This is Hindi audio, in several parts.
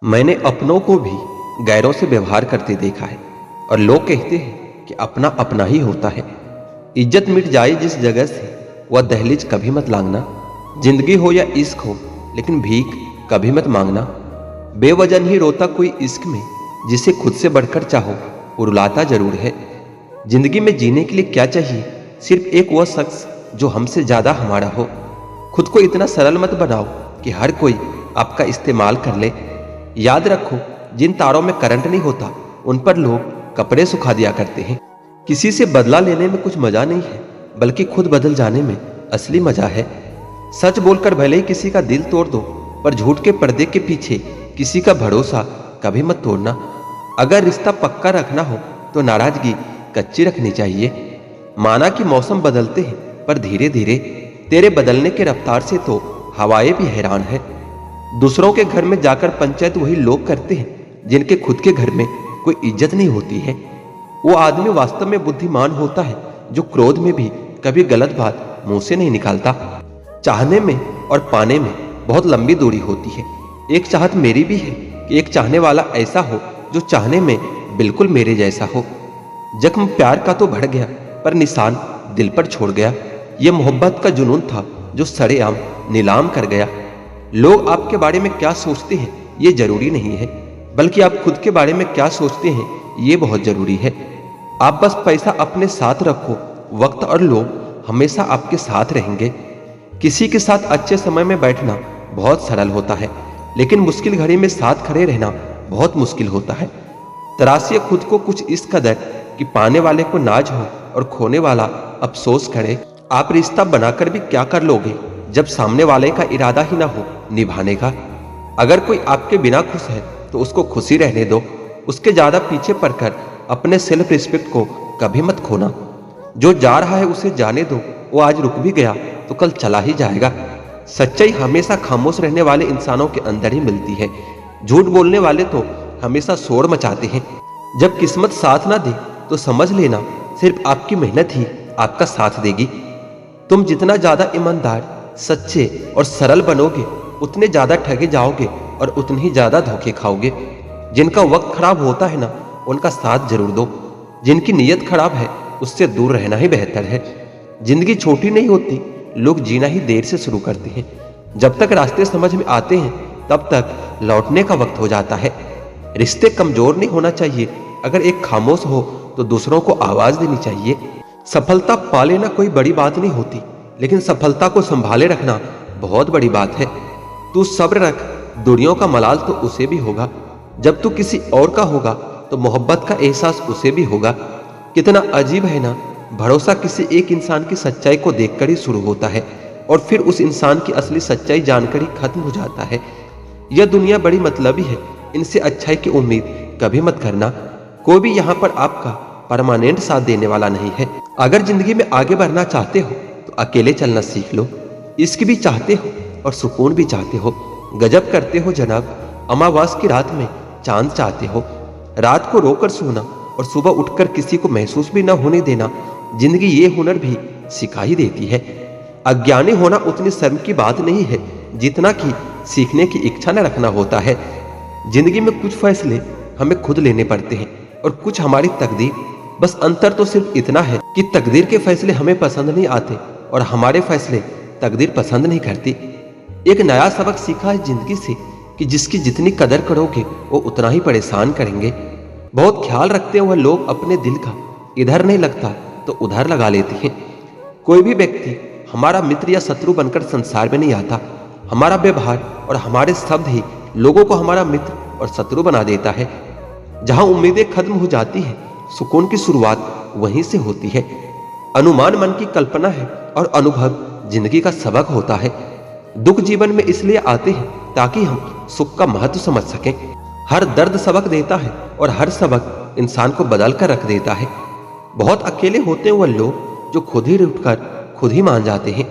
मैंने अपनों को भी गैरों से व्यवहार करते देखा है और लोग कहते हैं कि अपना अपना ही होता है। इज्जत मिट जाए जिस जगह से वह दहलीज कभी मत लांगना। जिंदगी हो या इश्क हो लेकिन भीख कभी मत मांगना। बेवजन ही रोता कोई इश्क में जिसे खुद से बढ़कर चाहो वो रुलाता जरूर है। जिंदगी में जीने के लिए क्या चाहिए? सिर्फ एक वह शख्स जो हमसे ज्यादा हमारा हो। खुद को इतना सरल मत बनाओ कि हर कोई आपका इस्तेमाल कर ले। याद रखो, जिन तारों में करंट नहीं होता उन पर लोग कपड़े सुखा दिया करते हैं। किसी से बदला लेने में कुछ मजा नहीं है, बल्कि खुद बदल जाने में असली मजा है। सच बोलकर भले ही किसी का दिल तोड़ दो, पर झूठ के पर्दे के पीछे किसी का भरोसा कभी मत तोड़ना। अगर रिश्ता पक्का रखना हो तो नाराजगी कच्ची रखनी चाहिए। माना कि मौसम बदलते हैं, पर धीरे धीरे तेरे बदलने के रफ्तार से तो हवाएं भी हैरान है। दूसरों के घर में जाकर पंचायत वही लोग करते हैं जिनके खुद के घर में कोई इज्जत नहीं होती है। वो आदमी वास्तव में बुद्धिमान होता है जो क्रोध में भी कभी गलत बात मुंह से नहीं निकालता। चाहने में और पाने में बहुत लंबी दूरी होती है। एक चाहत मेरी भी है कि एक चाहने वाला ऐसा हो जो चाहने में बिल्कुल मेरे जैसा हो। जख्म प्यार का तो बढ़ गया, पर निशान दिल पर छोड़ गया। यह मोहब्बत का जुनून था जो सरेआम नीलाम कर गया। लोग आपके बारे में क्या सोचते हैं ये जरूरी नहीं है, बल्कि आप खुद के बारे में क्या सोचते हैं ये बहुत जरूरी है। आप बस पैसा अपने साथ रखो, वक्त और लोग हमेशा आपके साथ रहेंगे। किसी के साथ अच्छे समय में बैठना बहुत सरल होता है, लेकिन मुश्किल घड़ी में साथ खड़े रहना बहुत मुश्किल होता है। तराशिए खुद को कुछ इस कदर कि पाने वाले को नाज हो और खोने वाला अफसोस करे। आप रिश्ता बनाकर भी क्या कर लोगे जब सामने वाले का इरादा ही ना हो निभाने का। अगर कोई आपके बिना खुश है तो उसको खुशी रहने दो। उसके ज्यादा पीछे पड़कर अपने सेल्फ रिस्पेक्ट को कभी मत खोना। जो जा रहा है उसे जाने दो, वो आज रुक भी गया तो कल चला ही जाएगा। सच्चाई हमेशा खामोश रहने वाले इंसानों के अंदर ही मिलती है। झूठ बोलने वाले तो हमेशा शोर मचाते हैं। जब किस्मत साथ ना दे तो समझ लेना सिर्फ आपकी मेहनत ही आपका साथ देगी। तुम जितना ज्यादा ईमानदार, सच्चे और सरल बनोगे उतने ज्यादा ठगे जाओगे और उतने ही ज्यादा धोखे खाओगे। जिनका वक्त खराब होता है ना, उनका साथ जरूर दो। जिनकी नीयत खराब है उससे दूर रहना ही बेहतर है। जिंदगी छोटी नहीं होती, लोग जीना ही देर से शुरू करते हैं। जब तक रास्ते समझ में आते हैं तब तक लौटने का वक्त हो जाता है। रिश्ते कमजोर नहीं होना चाहिए। अगर एक खामोश हो तो दूसरों को आवाज देनी चाहिए। सफलता पा लेना कोई बड़ी बात नहीं होती, लेकिन सफलता को संभाले रखना बहुत बड़ी बात है। तू सब्र रख, दुनिया का मलाल तो उसे भी होगा। जब तू किसी और का होगा तो मोहब्बत का एहसास उसे भी होगा। कितना अजीब है ना, भरोसा किसी एक इंसान की सच्चाई को देखकर ही शुरू होता है और फिर उस इंसान की असली सच्चाई जानकर ही खत्म हो जाता है। यह दुनिया बड़ी मतलबी है, इनसे अच्छाई की उम्मीद कभी मत करना। कोई भी यहाँ पर आपका परमानेंट साथ देने वाला नहीं है। अगर जिंदगी में आगे बढ़ना चाहते हो तो अकेले चलना सीख लो। इश्क भी चाहते हो और सुकून भी चाहते हो। गजब करते हो जनाब, अमावास की रात में चांद चाहते हो। रात को रोकर सोना और सुबह उठकर किसी को महसूस भी न होने देना, जिंदगी ये हुनर भी सिखा ही देती है। अज्ञानी होना उतनी शर्म की बात नहीं है जितना कि सीखने की इच्छा न रखना होता है। जिंदगी में कुछ फैसले हमें खुद लेने पड़ते हैं और कुछ हमारी तकदीर। बस अंतर तो सिर्फ इतना है कि तकदीर के फैसले हमें पसंद नहीं आते और हमारे फैसले तकदीर पसंद नहीं करती। एक नया सबक सीखा है जिंदगी से कि जिसकी जितनी कदर करोगे वो उतना ही परेशान करेंगे। बहुत ख्याल रखते हुए लोग अपने दिल का इधर नहीं लगता तो उधर लगा लेते हैं। कोई भी व्यक्ति हमारा मित्र या शत्रु बनकर संसार में नहीं आता। हमारा व्यवहार और हमारे शब्द ही लोगों को हमारा मित्र और शत्रु बना देता है। जहां उम्मीदें खत्म हो जाती है, सुकून की शुरुआत वहीं से होती है। अनुमान मन की कल्पना है और अनुभव जिंदगी का सबक होता है। दुख जीवन में इसलिए आते हैं ताकि हम सुख का महत्व समझ सकें। हर दर्द सबक देता है और हर सबक इंसान को बदल कर रख देता है। बहुत अकेले होते हैं वह लोग जो खुद ही उठकर खुद ही मान जाते हैं।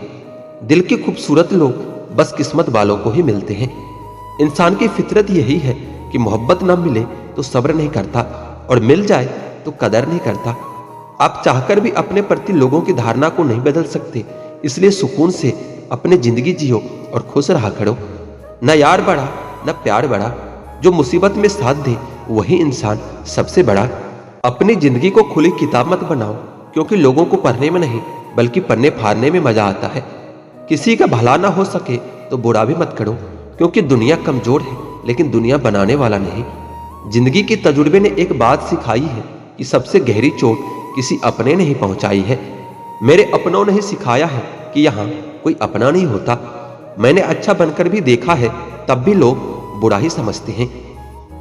दिल के खूबसूरत लोग बस किस्मत वालों को ही मिलते हैं। इंसान की फितरत यही है कि मोहब्बत न मिले तो सब्र नहीं करता और मिल जाए तो कदर नहीं करता। आप चाहकर भी अपने प्रति लोगों की धारणा को नहीं बदल सकते, इसलिए सुकून से अपनी जिंदगी जियो और खुश रहा करो। न यार बड़ा न प्यार बड़ा, जो मुसीबत में साथ दे वही इंसान सबसे बड़ा। अपनी जिंदगी को खुली किताब मत बनाओ, क्योंकि लोगों को पढ़ने में नहीं बल्कि पन्ने फाड़ने में मजा आता है। किसी का भला ना हो सके तो बुरा भी मत करो, क्योंकि दुनिया कमजोर है लेकिन दुनिया बनाने वाला नहीं। जिंदगी के तजुर्बे ने एक बात सिखाई है कि सबसे गहरी चोट किसी अपने ने ही पहुंचाई है। मेरे अपनों ने ही सिखाया है कि यहाँ कोई अपना नहीं होता। मैंने अच्छा बनकर भी देखा है, तब भी लोग बुरा ही समझते हैं।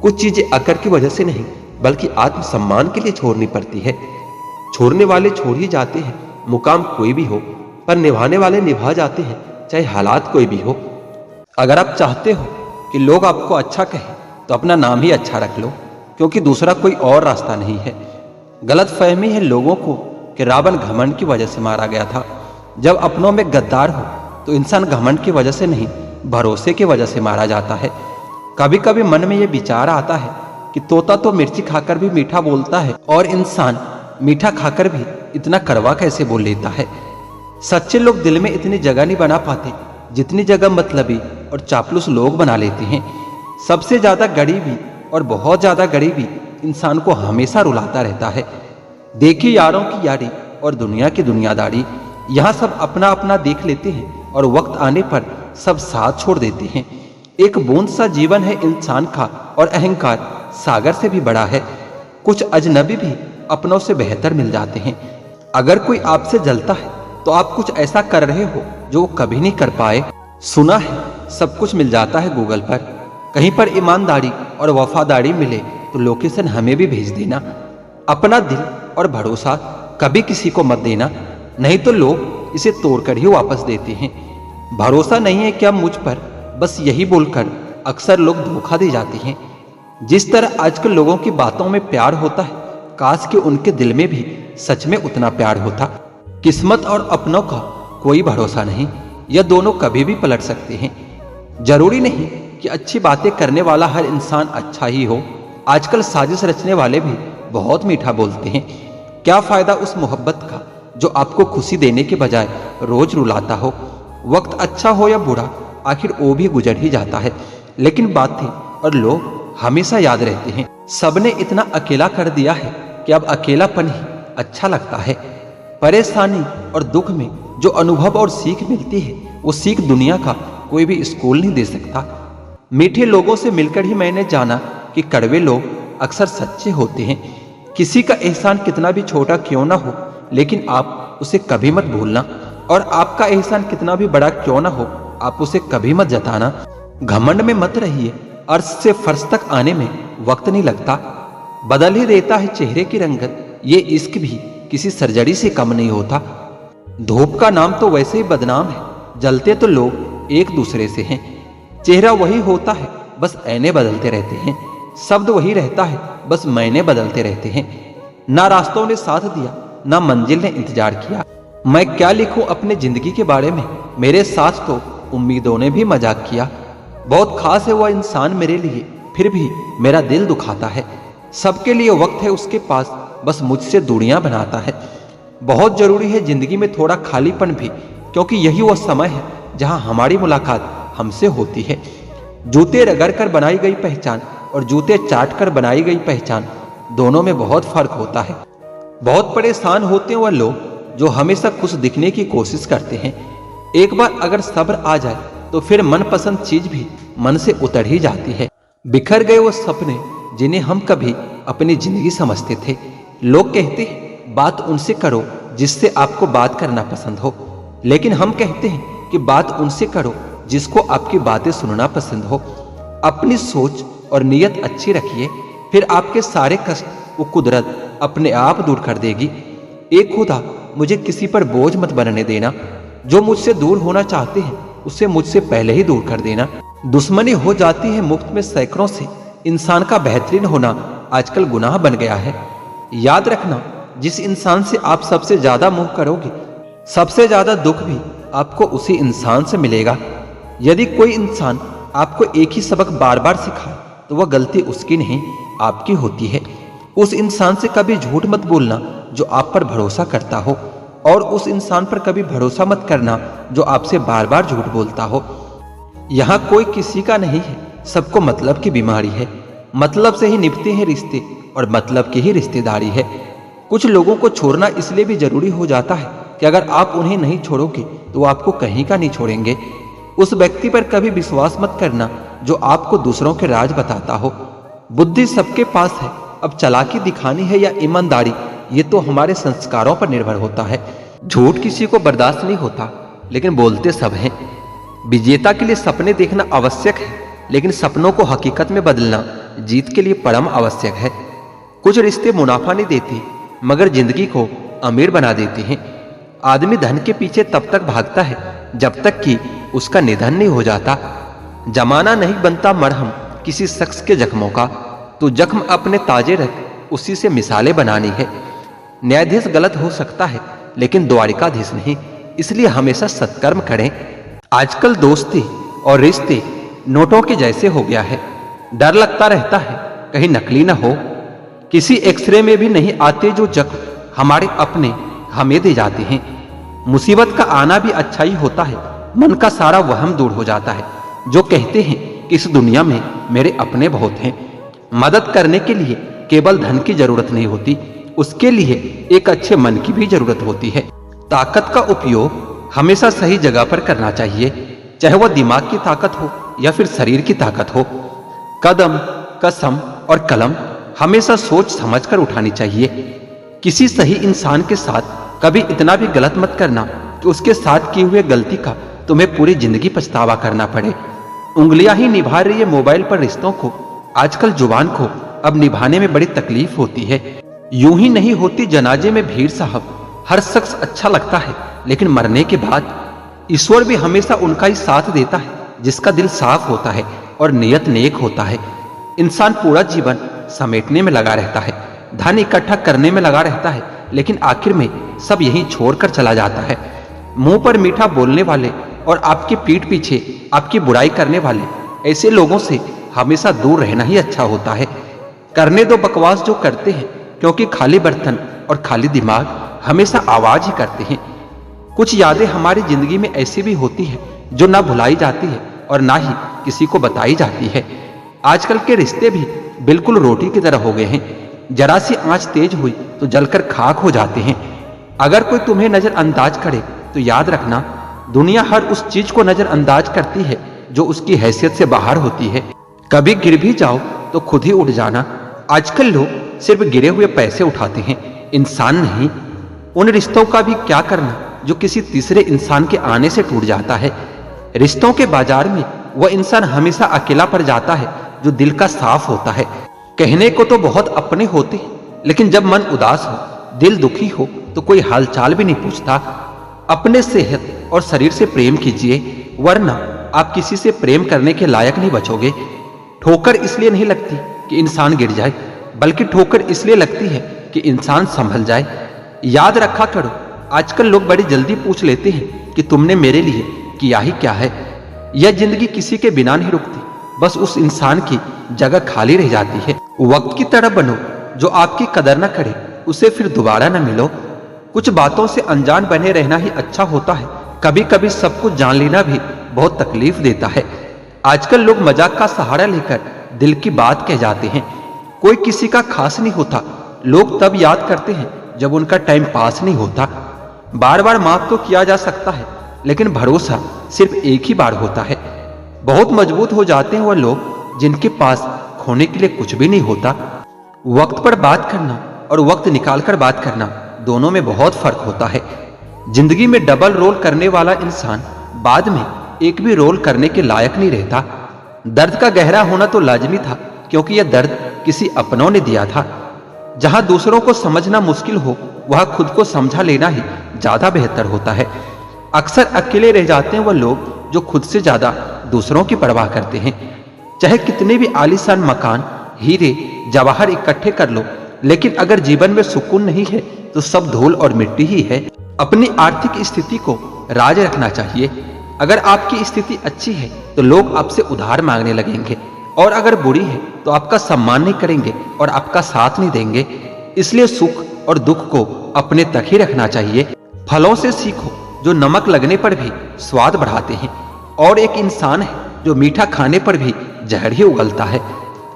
कुछ चीजें अकड़ की वजह से नहीं बल्कि आत्मसम्मान के लिए छोड़नी पड़ती है। छोड़ने वाले छोड़ ही जाते हैं, मुकाम कोई भी हो, पर निभाने वाले निभा जाते हैं, चाहे हालात कोई भी हो। अगर आप चाहते हो कि लोग आपको अच्छा कहें तो अपना नाम ही अच्छा रख लो, क्योंकि दूसरा कोई और रास्ता नहीं है। गलत फहमी है लोगों को कि रावण घमंड की वजह से मारा गया था। जब अपनों में गद्दार हो तो इंसान घमंड की वजह से नहीं, भरोसे की वजह से मारा जाता है। कभी कभी मन में यह विचार आता है कि तोता तो मिर्ची खाकर भी मीठा बोलता है, और इंसान मीठा खाकर भी इतना कड़वा कैसे बोल लेता है। सच्चे लोग दिल में इतनी जगह नहीं बना पाते जितनी जगह मतलबी और चापलूस लोग बना लेते हैं। सबसे ज्यादा गरीबी और बहुत ज्यादा गरीबी इंसान को हमेशा रुलाता रहता है। देखिए यारों की यारी और दुनिया की दुनियादारी, यहाँ सब अपना अपना देख लेते हैं और वक्त आने पर सब साथ छोड़ देते हैं। एक बूंद सा जीवन है इंसान का, और अहंकार सागर से भी बड़ा है। कुछ अजनबी भी अपनों से बेहतर मिल जाते हैं। अगर कोई आपसे जलता है तो आप कुछ ऐसा कर रहे हो जो वो कभी नहीं कर पाए। सुना है सब कुछ मिल जाता है गूगल पर, कहीं पर ईमानदारी और वफादारी मिले तो लोकेशन हमें भी भेज देना। अपना दिल और भरोसा कभी किसी को मत देना, नहीं तो लोग इसे तोड़कर ही वापस देते हैं। भरोसा नहीं है क्या मुझ पर, बस यही बोलकर अक्सर लोग धोखा दे जाते हैं। जिस तरह आजकल लोगों की बातों में प्यार होता है, काश कि उनके दिल में भी सच में उतना प्यार होता। किस्मत और अपनों का कोई भरोसा नहीं, यह दोनों कभी भी पलट सकते हैं। जरूरी नहीं कि अच्छी बातें करने वाला हर इंसान अच्छा ही हो। आजकल साजिश रचने वाले भी बहुत मीठा बोलते हैं। क्या फायदा उस मोहब्बत का जो आपको खुशी देने के बजाय रोज रुलाता हो। वक्त अच्छा हो या बुरा, आखिर वो भी गुजर ही जाता है, लेकिन बातें और लोग हमेशा याद रहते हैं। सबने इतना अकेला कर दिया है कि अब अकेलापन ही अच्छा लगता है। परेशानी और दुख में जो अनुभव और सीख मिलती है, वो सीख दुनिया का कोई भी स्कूल नहीं दे सकता। मीठे लोगों से मिलकर ही मैंने जाना कि कड़वे लोग अक्सर सच्चे होते हैं। किसी का एहसान कितना भी छोटा क्यों ना हो, लेकिन आप उसे कभी मत भूलना, और आपका एहसान कितना भी बड़ा क्यों ना हो, आप उसे कभी मत जताना। घमंड में मत रहिए, अर्श से फर्श तक आने में वक्त नहीं लगता, बदल ही देता है चेहरे की रंगत। ये इश्क भी किसी सर्जरी से कम नहीं होता। धूप का नाम तो वैसे ही बदनाम है, जलते तो लोग एक दूसरे से हैं। चेहरा वही होता है, बस ऐने बदलते रहते हैं। शब्द वही रहता है, बस मैंने बदलते रहते हैं। ना रास्तों ने साथ दिया, ना मंजिल ने इंतजार किया। मैं क्या लिखूं अपने जिंदगी के बारे में, मेरे साथ तो उम्मीदों ने भी मजाक किया। बहुत खास है वह इंसान मेरे लिए, फिर भी मेरा दिल दुखाता है। सबके लिए वक्त है उसके पास, बस मुझसे दूरियां बनाता है। बहुत जरूरी है जिंदगी में थोड़ा खालीपन भी, क्योंकि यही वह समय है जहां हमारी मुलाकात हमसे होती है। जूते रगड़ कर बनाई गई पहचान और जूते चाट कर बनाई गई पहचान, दोनों में बहुत फर्क होता है। बहुत परेशान होते हैं वह लोग जो हमेशा खुश दिखने की कोशिश करते हैं। एक बार अगर सब्र आ जाए तो फिर मनपसंद चीज भी मन से उतर ही जाती है। बिखर गए वो सपने जिन्हें हम कभी अपनी जिंदगी समझते थे। लोग कहते हैं बात उनसे करो जिससे आपको बात करना पसंद हो, लेकिन हम कहते हैं कि बात उनसे करो जिसको आपकी बातें सुनना पसंद हो। अपनी सोच और नीयत अच्छी रखिए, फिर आपके सारे कष्ट वो कुदरत अपने आप दूर कर देगी। एक खुदा मुझे किसी पर बोझ मत बनने देना, जो मुझसे दूर होना चाहते हैं उसे मुझसे पहले ही दूर कर देना। दुश्मनी हो जाती है मुफ्त में सैकड़ों से, इंसान का बेहतरीन होना आजकल गुनाह बन गया है। याद रखना, जिस इंसान से आप सबसे ज्यादा मोह करोगे, सबसे ज्यादा दुख भी आपको उसी इंसान से मिलेगा। यदि कोई इंसान आपको एक ही सबक बार बार सिखाए तो वह गलती उसकी नहीं, आपकी होती है। उस इंसान से कभी झूठ मत बोलना जो आप पर भरोसा करता हो, और उस इंसान पर कभी भरोसा मत करना जो आपसे बार बार झूठ बोलता हो। यहाँ कोई किसी का नहीं है, सबको मतलब की बीमारी है। मतलब से ही निभते हैं रिश्ते और मतलब की ही रिश्तेदारी है। कुछ लोगों को छोड़ना इसलिए भी जरूरी हो जाता है कि अगर आप उन्हें नहीं छोड़ोगे तो वो आपको कहीं का नहीं छोड़ेंगे। उस व्यक्ति पर कभी विश्वास मत करना जो आपको दूसरों के राज बताता हो। बुद्धि सबके पास है, अब चालाकी दिखानी है या ईमानदारी, ये तो हमारे संस्कारों पर निर्भर होता है। झूठ किसी को बर्दाश्त नहीं होता, लेकिन बोलते सब हैं। विजेता के लिए सपने देखना आवश्यक है, लेकिन सपनों को हकीकत में बदलना जीत के लिए परम आवश्यक है। कुछ रिश्ते मुनाफा नहीं देते, मगर जिंदगी को अमीर बना देते हैं। आदमी धन के पीछे तब तक भागता है जब तक कि उसका निधन नहीं हो जाता। जमाना नहीं बनता मरहम किसी शख्स के जख्मों का, तो जख्म अपने ताजे रख, उसी से मिसालें बनानी है। न्यायाधीश गलत हो सकता है, लेकिन द्वारिकाधीश नहीं, इसलिए हमेशा सत्कर्म करें। आजकल दोस्ती और रिश्ते नोटों के जैसे हो गया है। डर लगता रहता है कहीं नकली ना हो। किसी एक्सरे में भी नहीं आते जो जख्म हमारे अपने हमें दे जाते हैं। मुसीबत का आना भी अच्छा ही होता है, मन का सारा वहम दूर हो जाता है। जो कहते हैं कि इस दुनिया में मेरे अपने बहुत हैं। मदद करने के लिए केवल धन की जरूरत नहीं होती, उसके लिए एक अच्छे मन की भी जरूरत होती है। ताकत का उपयोग हमेशा सही जगह पर करना चाहिए, चाहे वह दिमाग की ताकत हो या फिर शरीर की ताकत हो। कदम, कसम और कलम हमेशा सोच समझकर उठानी चाहिए। किसी सही इंसान के साथ कभी इतना भी गलत मत करना कि उसके साथ किए हुए गलती का तुम्हें पूरी जिंदगी पछतावा करना पड़े। उंगलियां ही निभा रही है मोबाइल पर रिश्तों को, आजकल जुबान को अब निभाने में बड़ी तकलीफ होती है। यूं ही नहीं होती जनाजे में भीड़ साहब। हर शख्स अच्छा लगता है, लेकिन मरने के बाद ईश्वर भी हमेशा उनका ही साथ देता है जिसका दिल साफ होता है और नियत नेक होता है। इंसान पूरा जीवन समेटने में लगा रहता है, धन इकट्ठा करने में लगा रहता है, लेकिन आखिर में सब यहीं छोड़कर चला जाता है। मुंह पर मीठा बोलने वाले और आपकी पीठ पीछे आपकी बुराई करने वाले, ऐसे लोगों से हमेशा दूर रहना ही अच्छा होता है। करने दो बकवास जो करते हैं, क्योंकि खाली बर्तन और खाली दिमाग हमेशा आवाज ही करते हैं। कुछ यादें हमारी जिंदगी में ऐसी भी होती है जो ना भुलाई जाती है और ना ही किसी को बताई जाती है। आजकल के रिश्ते भी बिल्कुल रोटी की तरह हो गए हैं। जरा सी आंच तेज हुई तो जलकर खाक हो जाते हैं। अगर कोई तुम्हें नजरअंदाज करे तो याद रखना, दुनिया हर उस चीज को नजरअंदाज करती है जो उसकी हैसियत से बाहर होती है। कभी गिर भी जाओ तो खुद ही उठ जाना। आजकल लोग सिर्फ गिरे हुए पैसे उठाते हैं, इंसान नहीं। उन रिश्तों का भी क्या करना जो किसी तीसरे इंसान के आने से टूट जाता है। रिश्तों के बाजार में वह इंसान हमेशा अकेला पड़ जाता है जो दिल का साफ होता है। कहने को तो बहुत अपने होते हैं, लेकिन जब मन उदास हो, दिल दुखी हो, तो कोई हालचाल भी नहीं पूछता। अपने सेहत और शरीर से प्रेम कीजिए, वरना आप किसी से प्रेम करने के लायक नहीं बचोगे। ठोकर इसलिए नहीं लगती कि इंसान गिर जाए, बल्कि ठोकर इसलिए लगती है कि इंसान संभल जाए। याद रखा करो, आजकल लोग बड़ी जल्दी पूछ लेते हैं कि तुमने मेरे लिए किया ही क्या है। यह जिंदगी किसी के बिना नहीं रुकती, बस उस इंसान की जगह खाली रह जाती है। वक्त की तरह बनो, जो आपकी कदर न करे उसे फिर दोबारा न मिलो। कुछ बातों से अनजान बने रहना ही अच्छा होता है। कभी कभी सब कुछ जान लेना भी बहुत तकलीफ देता है। आजकल लोग मजाक का सहारा लेकर दिल की बात कह जाते हैं। कोई किसी का खास नहीं होता, लोग तब याद करते हैं जब उनका टाइम पास नहीं होता। बार बार माफ तो किया जा सकता है, लेकिन भरोसा सिर्फ एक ही बार होता है। बहुत मजबूत हो जाते हैं वह लोग जिनके पास खोने के लिए कुछ भी नहीं होता। वक्त पर बात करना और वक्त निकालकर बात करना, दोनों में बहुत फर्क होता है। जिंदगी में डबल रोल करने वाला इंसान बाद में एक भी रोल करने के लायक नहीं रहता। दर्द का गहरा होना तो लाजमी था, क्योंकि यह दर्द किसी अपनों ने दिया था। जहां दूसरों को समझना मुश्किल हो, वहां खुद को समझा लेना ही ज्यादा बेहतर होता है। अक्सर अकेले रह जाते हैं वह लोग जो खुद से ज्यादा दूसरों की परवाह करते हैं। चाहे कितने भी आलीशान मकान, हीरे जवाहर इकट्ठे कर लो, लेकिन अगर जीवन में सुकून नहीं है तो सब धूल और मिट्टी ही है। अपनी आर्थिक स्थिति को राज रखना चाहिए। अगर आपकी स्थिति अच्छी है तो लोग आपसे उधार मांगने लगेंगे, और अगर बुरी है तो आपका सम्मान नहीं करेंगे और आपका साथ नहीं देंगे। इसलिए सुख और दुख को अपने तक ही रखना चाहिए। फलों से सीखो जो नमक लगने पर भी स्वाद बढ़ाते हैं, और एक इंसान है जो मीठा खाने पर भी जहर ही उगलता है।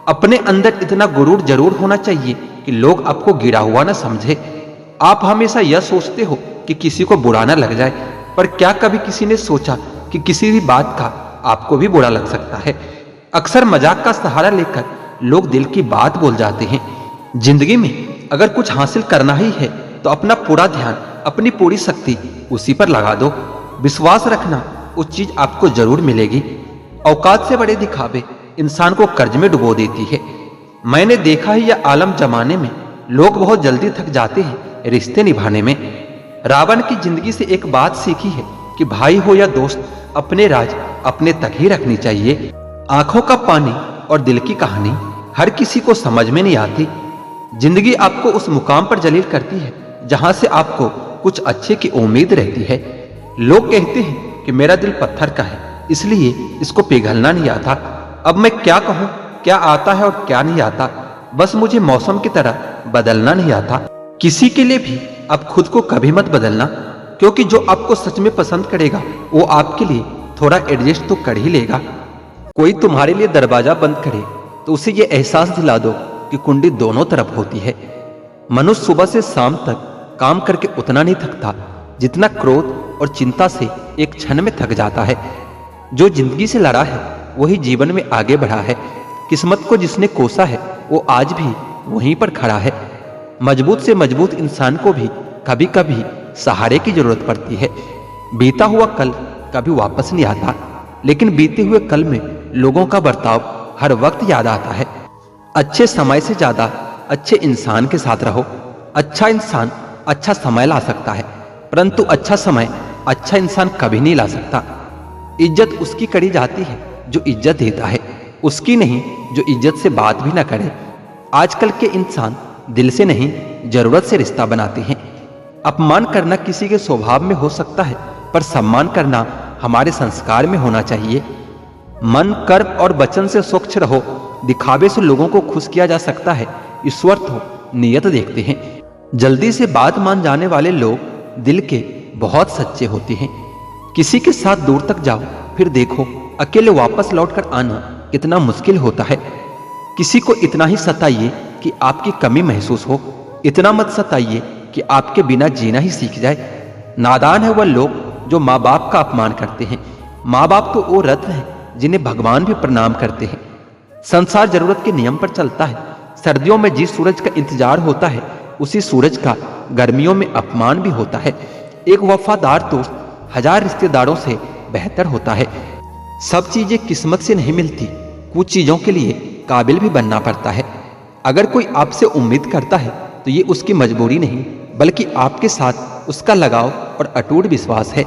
अपने अंदर इतना गुरूर जरूर होना चाहिए कि लोग आपको गिरा हुआ ना समझे। आप हमेशा यह सोचते हो कि किसी को बुरा ना लग जाए, पर क्या कभी किसी ने सोचा कि किसी भी बात का आपको भी बुरा लग सकता है। अक्सर मजाक का सहारा लेकर लोग दिल की बात बोल जाते हैं। जिंदगी में अगर कुछ हासिल करना ही है तो अपना पूरा ध्यान, अपनी पूरी शक्ति उसी पर लगा दो। विश्वास रखना, उस चीज आपको जरूर मिलेगी। औकात से बड़े दिखावे इंसान को कर्ज में डुबो देती है। मैंने देखा है यह आलम जमाने में लोग बहुत जल्दी थक जाते हैं रिश्ते निभाने में। रावण की जिंदगी से एक बात सीखी है कि भाई हो या दोस्त, अपने राज अपने तक ही रखनी चाहिए। आंखों का पानी और दिल की कहानी हर किसी को समझ में नहीं आती। जिंदगी आपको उस मुकाम पर जलील करती है जहां से आपको कुछ अच्छे की उम्मीद रहती है। लोग कहते हैं कि मेरा दिल पत्थर का है, इसलिए इसको पिघलना नहीं आता। अब मैं क्या कहूं, क्या आता है और क्या नहीं आता, बस मुझे मौसम की तरह बदलना नहीं आता। किसी के लिए भी आप खुद को कभी मत बदलना, क्योंकि जो आपको सच में पसंद करेगा वो आपके लिए थोड़ा एडजस्ट तो कर ही लेगा। कोई तुम्हारे लिए दरवाजा बंद करे तो उसे ये एहसास दिला दो कि कुंडी दोनों तरफ होती है। मनुष्य सुबह से शाम तक काम करके उतना नहीं थकता जितना क्रोध और चिंता से एक क्षण में थक जाता है। जो जिंदगी से लड़ा है वही जीवन में आगे बढ़ा है। किस्मत को जिसने कोसा है वो आज भी वहीं पर खड़ा है। मजबूत से मजबूत इंसान को भी कभी कभी सहारे की जरूरत पड़ती है। बीता हुआ कल कभी वापस नहीं आता, लेकिन बीते हुए कल में लोगों का बर्ताव हर वक्त याद आता है। अच्छे समय से ज्यादा अच्छे इंसान के साथ रहो। अच्छा इंसान अच्छा समय ला सकता है, परंतु अच्छा समय अच्छा इंसान कभी नहीं ला सकता। इज्जत उसकी करी जाती है जो इज्जत देता है, उसकी नहीं जो इज्जत से बात भी ना करे। आजकल के इंसान दिल से नहीं, जरूरत से रिश्ता बनाते हैं। अपमान करना किसी के स्वभाव में हो सकता है, पर सम्मान करना हमारे संस्कार में होना चाहिए। मन, कर्म और वचन से स्वच्छ रहो। दिखावे से लोगों को खुश किया जा सकता है, ईश्वर तो नियत देखते हैं। जल्दी से बात मान जाने वाले लोग दिल के बहुत सच्चे होते हैं। किसी के साथ दूर तक जाओ, फिर देखो अकेले वापस लौटकर आना कितना मुश्किल होता है। किसी को इतना ही सताइए कि आपकी कमी महसूस हो, इतना मत सताइए कि आपके बिना जीना ही सीख जाए। नादान है वह लोग जो माँ बाप का अपमान करते हैं। माँ बाप तो वो रत्न हैं जिन्हें भगवान भी प्रणाम करते हैं। संसार जरूरत के नियम पर चलता है। सर्दियों में जिस सूरज का इंतजार होता है, उसी सूरज का गर्मियों में अपमान भी होता है। एक वफादार दोस्त हजार रिश्तेदारों से बेहतर होता है। सब चीजें किस्मत से नहीं मिलती, कुछ चीजों के लिए काबिल भी बनना पड़ता है। अगर कोई आपसे उम्मीद करता है तो ये उसकी मजबूरी नहीं, बल्कि आपके साथ उसका लगाव और अटूट विश्वास है।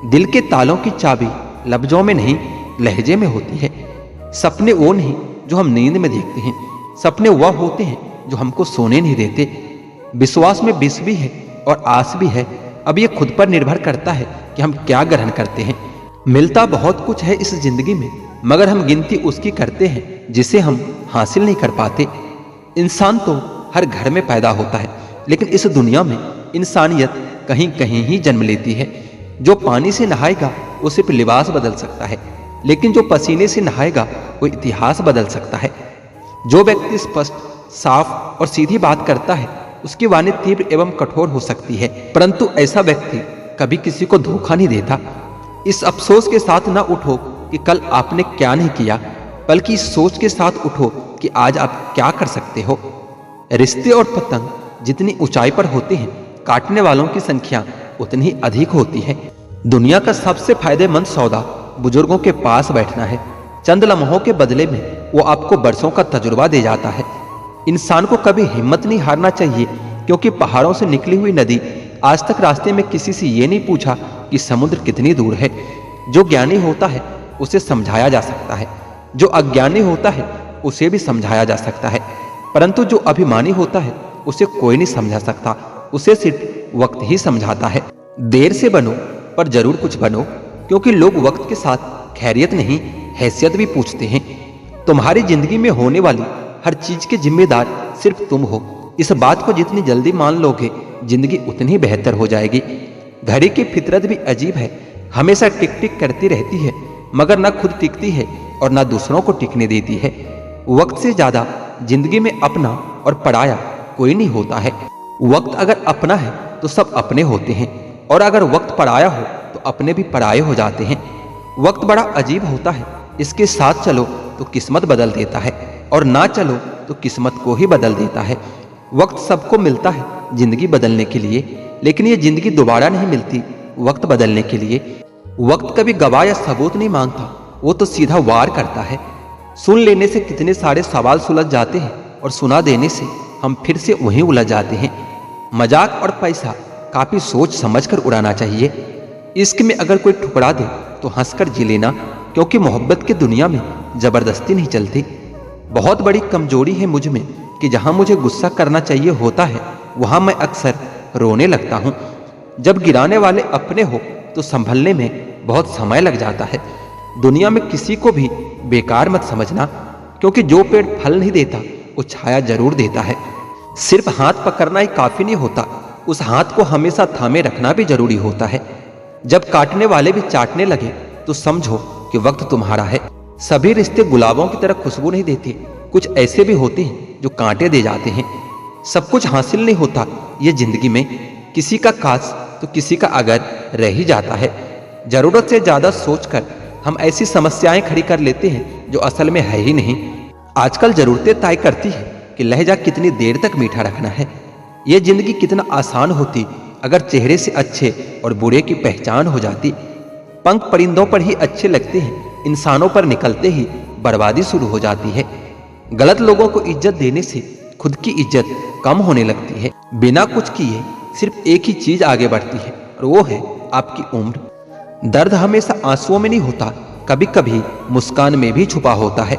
दिल के तालों की चाबी लफ्जों में नहीं, लहजे में होती है। सपने वो नहीं जो हम नींद में देखते हैं, सपने वह होते हैं जो हमको सोने नहीं देते। विश्वास में विष भी है और आस भी है। अब ये खुद पर निर्भर करता है कि हम क्या ग्रहण करते हैं। मिलता बहुत कुछ है इस जिंदगी में, मगर हम गिनती उसकी करते हैं जिसे हम हासिल नहीं कर पाते। इंसान तो हर घर में पैदा होता है, लेकिन इस दुनिया में इंसानियत कहीं कहीं ही जन्म लेती है। जो पानी से नहाएगा वो सिर्फ लिबास बदल सकता है, लेकिन जो पसीने से नहाएगा वो इतिहास बदल सकता है। जो व्यक्ति स्पष्ट, साफ और सीधी बात करता है उसकी वाणी तीव्र एवं कठोर हो सकती है, परंतु ऐसा व्यक्ति कभी किसी को धोखा नहीं देता। इस अफसोस के साथ ना उठो कि कल आपने क्या नहीं किया, बल्कि इस सोच के साथ उठो कि आज आप क्या कर सकते हो। रिश्ते और पतंग जितनी ऊंचाई पर होते हैं, काटने वालों की संख्या उतनी ही अधिक होती है। दुनिया का सबसे फायदेमंद सौदा बुजुर्गों के पास बैठना है। चंद लम्हों के बदले में वो आपको बरसों का तजुर्बा दे जाता है। इंसान को कभी हिम्मत नहीं हारना चाहिए, क्योंकि पहाड़ों से निकली हुई नदी आज तक रास्ते में किसी से ये नहीं पूछा कि समुद्र कितनी दूर है। जो ज्ञानी होता है उसे समझाया जा सकता है, जो अज्ञानी होता है उसे भी समझाया जा सकता है, परंतु जो अभिमानी होता है उसे कोई नहीं समझा सकता, उसे सिर्फ वक्त ही समझाता है। देर से बनो पर जरूर कुछ बनो, क्योंकि लोग वक्त के साथ खैरियत नहीं, हैसियत भी पूछते हैं। तुम्हारी जिंदगी में होने वाली हर चीज के जिम्मेदार सिर्फ तुम हो। इस बात को जितनी जल्दी मान लोगे, जिंदगी उतनी बेहतर हो जाएगी। घड़ी की फितरत भी अजीब है, हमेशा टिक टिक करती रहती है, मगर ना खुद टिकती है और ना दूसरों को टिकने देती है। वक्त से ज्यादा जिंदगी में अपना और पराया कोई नहीं होता है। वक्त अगर अपना है तो सब अपने होते हैं, और अगर वक्त पराया हो तो अपने भी पराये हो जाते हैं। वक्त बड़ा अजीब होता है, इसके साथ चलो तो किस्मत बदल देता है, और ना चलो तो किस्मत को ही बदल देता है। वक्त सबको मिलता है जिंदगी बदलने के लिए, लेकिन ये जिंदगी दोबारा नहीं मिलती वक्त बदलने के लिए। वक्त कभी गवाह या सबूत नहीं मांगता, वो तो सीधा वार करता है। सुन लेने से कितने सारे सवाल सुलझ जाते हैं, और सुना देने से हम फिर से वहीं उलझ जाते हैं। मजाक और पैसा काफी सोच समझकर उड़ाना चाहिए। इश्क में अगर कोई ठुकरा दे तो हंसकर जी लेना, क्योंकि मोहब्बत की दुनिया में जबरदस्ती नहीं चलती। बहुत बड़ी कमजोरी है मुझ में कि जहां मुझे गुस्सा करना चाहिए होता है वहां मैं अक्सर रोने लगता हूं। जब गिराने वाले अपने हो तो संभलने में बहुत समय लग जाता है। दुनिया में किसी को भी बेकार मत समझना, क्योंकि जो पेड़ फल नहीं देता वो छाया जरूर देता है। सिर्फ हाथ पकड़ना ही काफी नहीं होता, उस हाथ को हमेशा थामे रखना भी जरूरी होता है। जब काटने वाले भी चाटने लगे तो समझो कि वक्त तुम्हारा है। सभी रिश्ते गुलाबों की तरह खुशबू नहीं देते, कुछ ऐसे भी होते हैं जो कांटे दे जाते हैं। सब कुछ हासिल नहीं होता ये जिंदगी में, किसी का काश तो किसी का अगर रह ही जाता है। जरूरत से ज्यादा सोचकर हम ऐसी समस्याएं खड़ी कर लेते हैं जो असल में है ही नहीं। आजकल जरूरतें तय करती है कि लहजा कितनी देर तक मीठा रखना है। ये जिंदगी कितना आसान होती अगर चेहरे से अच्छे और बुरे की पहचान हो जाती। पंख परिंदों पर ही अच्छे लगते हैं, इंसानों पर निकलते ही बर्बादी शुरू हो जाती है। गलत लोगों को इज्जत देने से खुद की इज्जत कम होने लगती है। बिना कुछ किए सिर्फ एक ही चीज आगे बढ़ती है, और वो है आपकी उम्र। दर्द हमेशा आंसुओं में नहीं होता, कभी कभी मुस्कान में भी छुपा होता है।